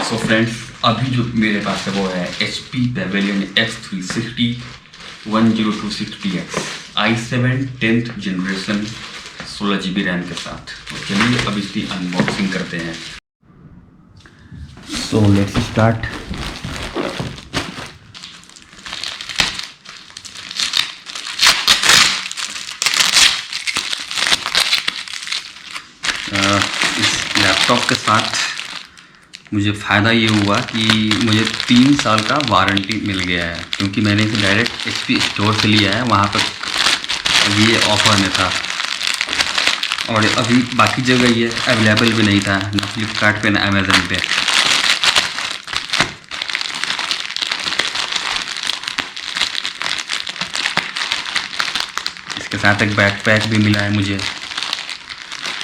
So friends, अभी जो मेरे पास है वो है HP Pavilion x360 1026TX i7 10th generation 16 GB RAM के साथ। तो चलिए अब इसकी अनबॉक्सिंग करते हैं। So let's start. इस लैपटॉप के साथ मुझे फ़ायदा ये हुआ कि मुझे 3 साल का वारंटी मिल गया है, क्योंकि मैंने इसे डायरेक्ट HP स्टोर से लिया है। वहाँ पर ये ऑफ़र में था और अभी बाकी जगह ये अवेलेबल भी नहीं था, ना फ्लिपकार्ट पे ना अमेज़न पे। इसके साथ एक बैकपैक भी मिला है मुझे,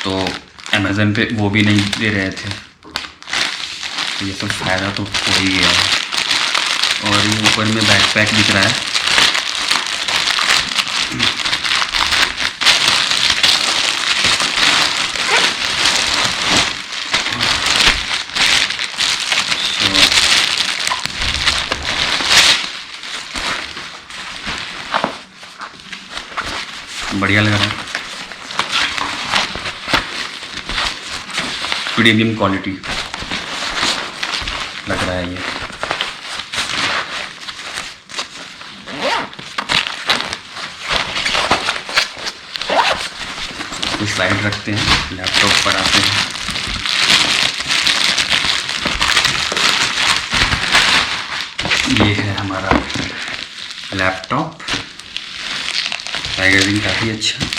तो अमेज़न पे वो भी नहीं दे रहे थे। ये सब फ़ायदा तो हो ही गया है। और ये ऊपर में बैकपैक दिख रहा है। बढ़िया लग रहा है, प्रीमियम क्वालिटी लग रहा है ये। तो साइड रखते हैं, लैपटॉप पर आते हैं। ये है हमारा लैपटॉप, पैकेजिंग काफ़ी अच्छा।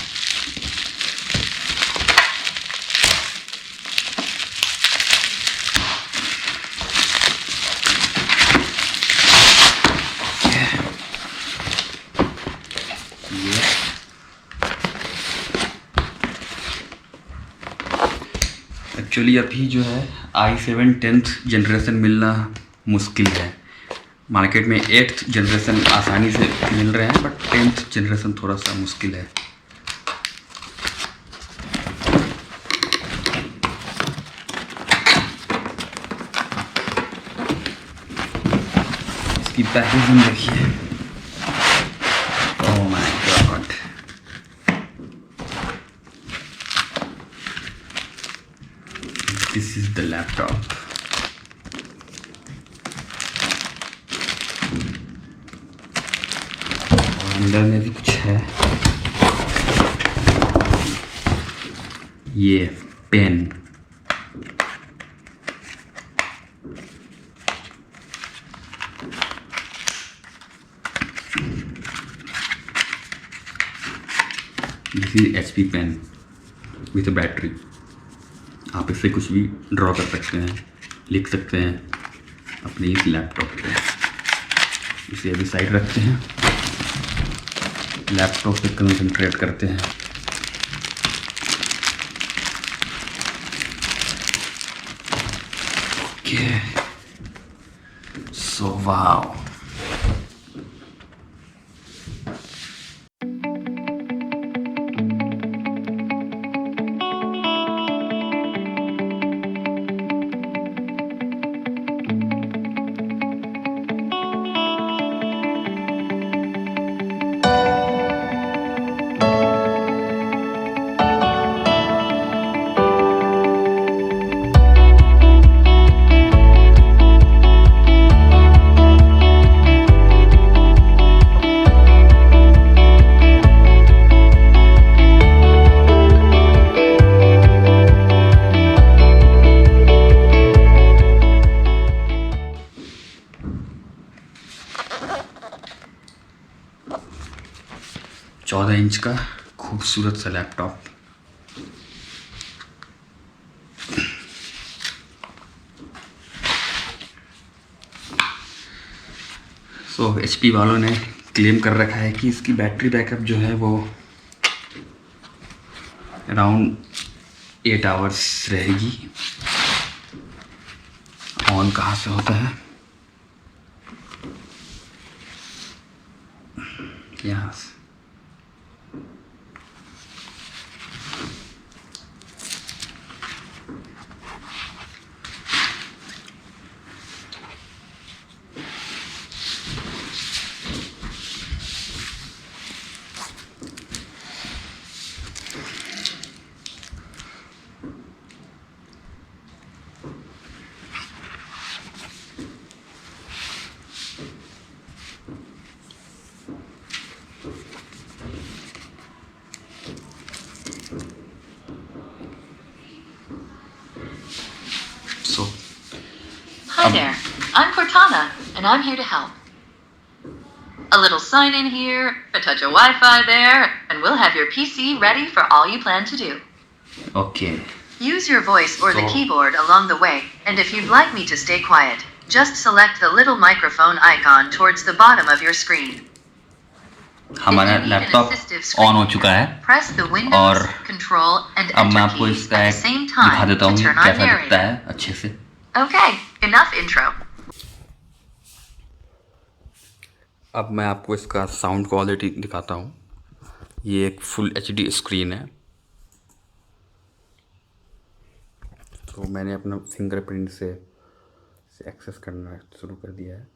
एक्चुअली अभी जो है i7 10th जनरेशन मिलना मुश्किल है। मार्केट में 8th जनरेशन आसानी से मिल रहे हैं, बट 10th जनरेशन थोड़ा सा मुश्किल है। इसकी पैकेजिंग देखिए, oh my God. This is the laptop. और अंदर में भी कुछ है। ये pen, this is HP pen with a battery. आप इससे कुछ भी ड्रॉ कर सकते हैं, लिख सकते हैं अपने इस लैपटॉप पे। इसे अभी साइड रखते हैं, लैपटॉप पे कंसंट्रेट करते हैं। Okay, so wow. चौदह इंच का खूबसूरत सा लैपटॉप। सो HP वालों ने क्लेम कर रखा है कि इसकी बैटरी बैकअप जो है वो अराउंड 8 आवर्स रहेगी। ऑन कहाँ से होता है? यहाँ से। Hi there, I'm Cortana, and I'm here to help. A little sign in here, a touch of Wi-Fi there, and we'll have your PC ready for all you plan to do. Okay. Use your voice or the So- keyboard along the way, and if you'd like me to stay quiet, just select the little microphone icon towards the bottom of your screen. हमारा If you need an laptop assistive screen on हो चुका है press the Windows, और Control, and अब मैं Enter आपको keys इसका at the एक same दिखा time देता to हूँ turn on कैसा दिखता narrator. है अच्छे से। Okay, enough intro. अब मैं आपको इसका साउंड क्वालिटी दिखाता हूँ। ये एक फुल HD स्क्रीन है। तो मैंने अपना फिंगरप्रिंट से एक्सेस करना शुरू कर दिया है।